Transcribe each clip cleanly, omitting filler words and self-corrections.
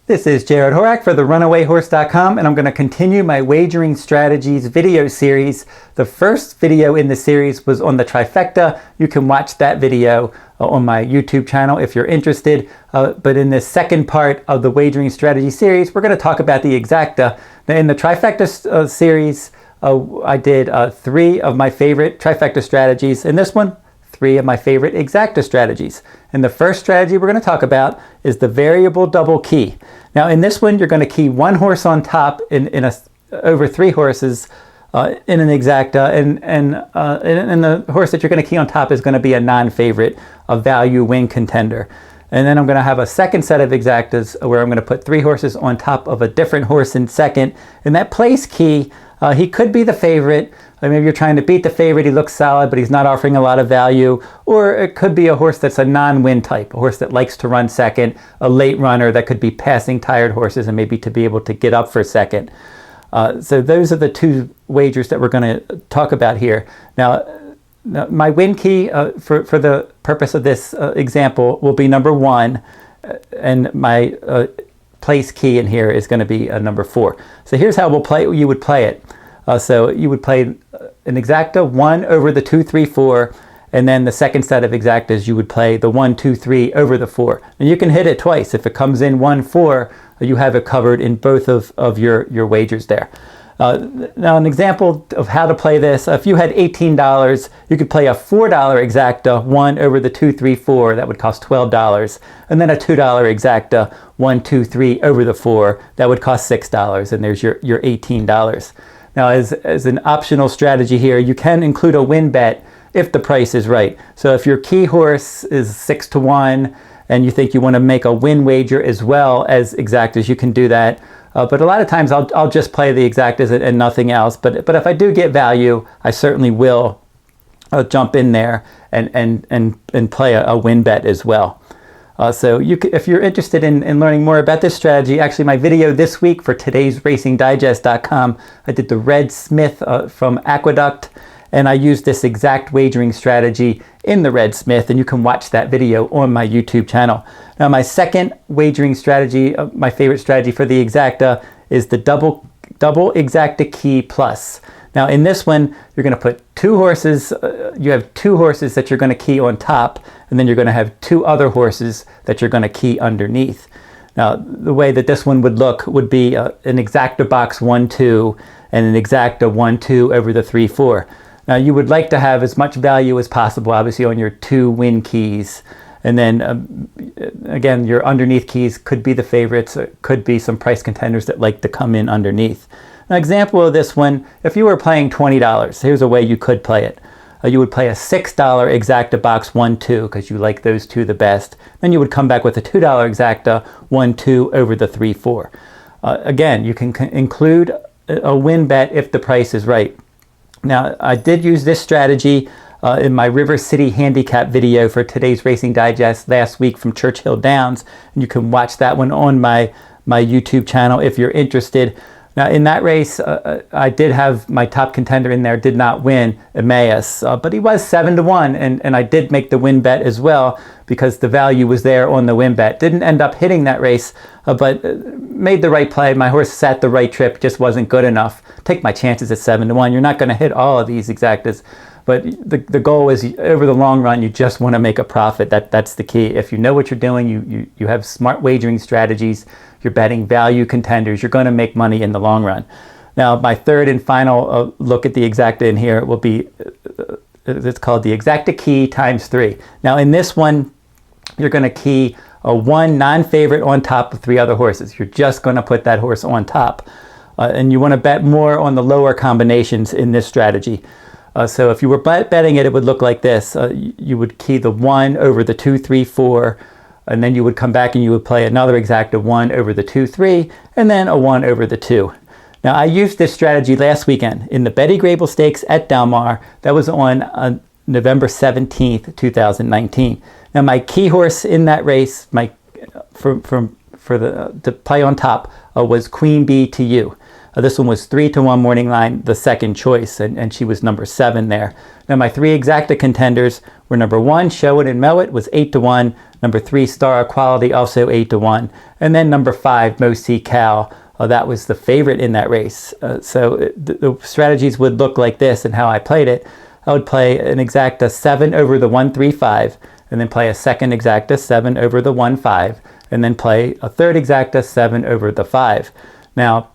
This is Jared Horak for the runawayhorse.com, and I'm going to continue my wagering strategies video series. The first video in the series was on the trifecta. You can watch that video on my YouTube channel if you're interested. But in this second part of the wagering strategy series, we're going to talk about the exacta. Now, in the trifecta series, I did 3 of my favorite trifecta strategies. In this one, 3 of my favorite exacta strategies. And the first strategy we're going to talk about is the variable double key. Now in this one, you're going to key 1 horse on top over 3 horses in an exacta, and the horse that you're going to key on top is going to be a non-favorite, a value win contender. And then I'm going to have a second set of exactas where I'm going to put 3 horses on top of a different horse in second. And that place key, he could be the favorite. Maybe you're trying to beat the favorite, he looks solid, but he's not offering a lot of value. Or it could be a horse that's a non-win type, a horse that likes to run second, a late runner that could be passing tired horses and maybe to be able to get up for second. So those are the 2 wagers that we're going to talk about here. Now my win key for the purpose of this example will be number 1, and my place key in here is going to be number 4. So here's how you would play it. So you would play an exacta 1 over the 2, 3, 4, and then the second set of exactas you would play the 1, 2, 3 over the 4. And you can hit it twice. If it comes in 1, 4, you have it covered in both of your wagers there. Now an example of how to play this, if you had $18, you could play a $4 exacta 1 over the 2, 3, 4, that would cost $12, and then a $2 exacta 1, 2, 3 over the 4, that would cost $6, and there's your $18. Now as an optional strategy here, you can include a win bet if the price is right. So if your key horse is 6 to 1 and you think you want to make a win wager as well as exactas, you can do that. But a lot of times I'll just play the exactas and nothing else. But if I do get value, I certainly will jump in there and play a win bet as well. So if you're interested in learning more about this strategy, actually my video this week for today's racingdigest.com, I did the Red Smith from Aqueduct, and I used this exact wagering strategy in the Red Smith, and you can watch that video on my YouTube channel. Now my second wagering strategy, my favorite strategy for the exacta, is the double Exacta Key Plus. Now in this one, you're going to put 2 horses, you have 2 horses that you're going to key on top, and then you're going to have 2 other horses that you're going to key underneath. Now the way that this one would look would be an exacta box 1, 2, and an exacta 1, 2 over the 3, 4. Now you would like to have as much value as possible, obviously, on your 2 win keys. And then again, your underneath keys could be the favorites, could be some price contenders that like to come in underneath. An example of this one, if you were playing $20, here's a way you could play it. You would play a $6 exacta box 1, 2 because you like those 2 the best. Then you would come back with a $2 exacta 1, 2 over the 3, 4. Again, you can include a win bet if the price is right. Now I did use this strategy in my River City handicap video for today's Racing Digest last week from Churchill Downs, and you can watch that one on my YouTube channel if you're interested. Now in that race, I did have my top contender in there, did not win, Emmaus, but he was 7 to 1, and I did make the win bet as well because the value was there on the win bet. Didn't end up hitting that race, but made the right play. My horse sat the right trip, just wasn't good enough. Take my chances at 7 to 1. You're not going to hit all of these exactas, but the goal is over the long run, you just want to make a profit. That's the key. If you know what you're doing, you have smart wagering strategies, you're betting value contenders, you're going to make money in the long run. Now, my third and final look at the exacta in here will be, it's called the Exacta Key Times 3. Now, in this one, you're going to key a 1 non-favorite on top of 3 other horses. You're just going to put that horse on top. And you want to bet more on the lower combinations in this strategy. So if you were betting it, it would look like this. You would key the 1 over the 2, 3, 4, and then you would come back and you would play another exacta 1 over the 2, 3, and then a 1 over the 2. Now I used this strategy last weekend in the Betty Grable Stakes at Del Mar. That was on November 17th, 2019. Now my key horse in that race, to play on top, was Queen Bee to You. This one was 3 to 1 morning line, the second choice, and she was number 7 there. Now my 3 exacta contenders where number 1, Show It and Mow It, was 8-1. Number 3, Star Equality, also 8-1. And then number 5, Mo See Cow, that was the favorite in that race. So the strategies would look like this, and how I played it. I would play an exacta 7 over the 1-3-5, and then play a second exacta 7 over the 1-5, and then play a third exacta 7 over the 5. Now,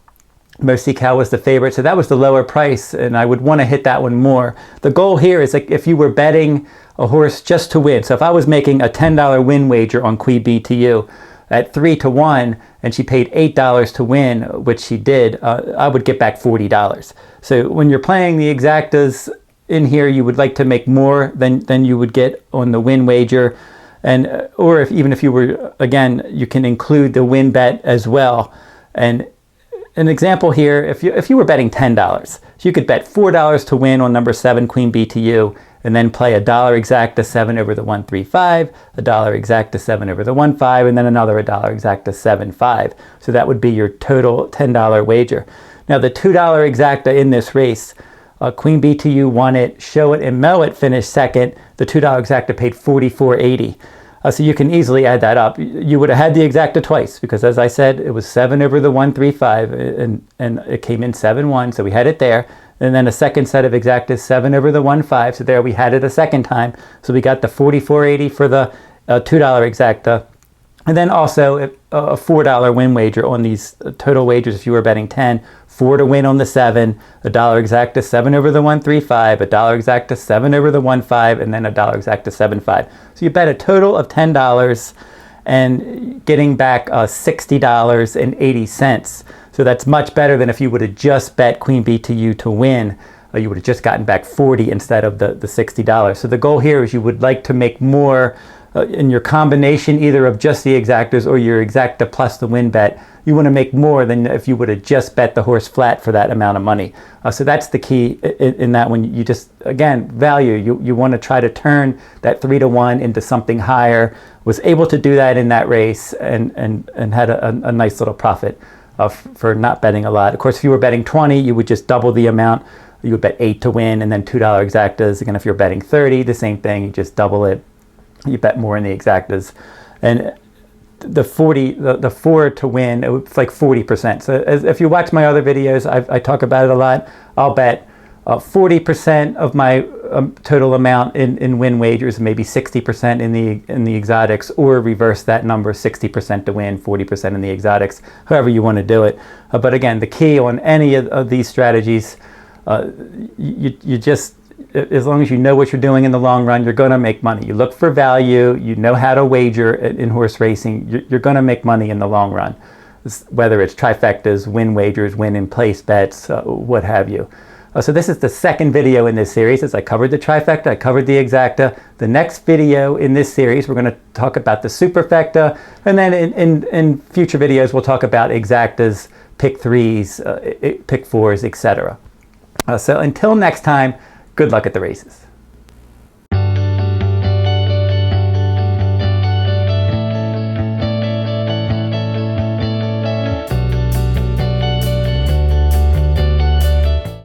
Mo See Cow was the favorite, so that was the lower price, and I would want to hit that one more. The goal here is, like, if you were betting a horse just to win, so if I was making a $10 win wager on Queen BTU at 3-1, and she paid $8 to win, which she did, I would get back $40. So when you're playing the exactas in here, you would like to make more than you would get on the win wager, and or even if you were, again, you can include the win bet as well. And an example here, if you were betting $10, so you could bet $4 to win on number 7 Queen BTU, and then play $1 exacta 7 over the 1-3-5, $1 exacta 7 over the 1-5, and then another $1 exacta 7-5. So that would be your total $10 wager. Now the $2 exacta in this race, Queen BTU won it, Show It and Mow It finished second. The $2 exacta paid $44.80. So you can easily add that up. You would have had the exacta twice, because as I said, it was 7 over the 1-3-5, and it came in 7-1, so we had it there. And then a second set of exactas, 7 over the 1-5, so there we had it a second time. So we got the $44.80 for the $2 exacta. And then also a $4 win wager on these total wagers. If you were betting 10, 4 to win on the 7, $1 exacta 7 over the 1-3-5, $1 exacta 7 over the 1-5, and then $1 exacta 7-5. So you bet a total of $10 and getting back $60.80. So that's much better than if you would have just bet Queen BTU to win. You would have just gotten back $40 instead of the $60. So the goal here is you would like to make more in your combination, either of just the exactas or your exacta plus the win bet. You want to make more than if you would have just bet the horse flat for that amount of money. So that's the key in that one. You just, again, value. You want to try to turn that 3-1 into something higher. Was able to do that in that race, and had a nice little profit for not betting a lot. Of course, if you were betting 20, you would just double the amount. You would bet 8 to win, and then $2 exactas. Again, if you're betting 30, the same thing. You just double it. You bet more in the exactas. And the 4 to win, it's like 40%. So if you watch my other videos, I talk about it a lot. I'll bet 40% of my total amount in win wagers, maybe 60% in the exotics, or reverse that number, 60% to win, 40% in the exotics, however you want to do it. But again, the key on any of these strategies, you just, as long as you know what you're doing in the long run, you're going to make money. You look for value, you know how to wager in horse racing, you're going to make money in the long run, whether it's trifectas, win wagers, win in place bets, what have you. So this is the second video in this series. As I covered the trifecta, I covered the exacta. The next video in this series, we're going to talk about the superfecta, and then in future videos, we'll talk about exactas, pick threes, pick fours, etc. So until next time, good luck at the races.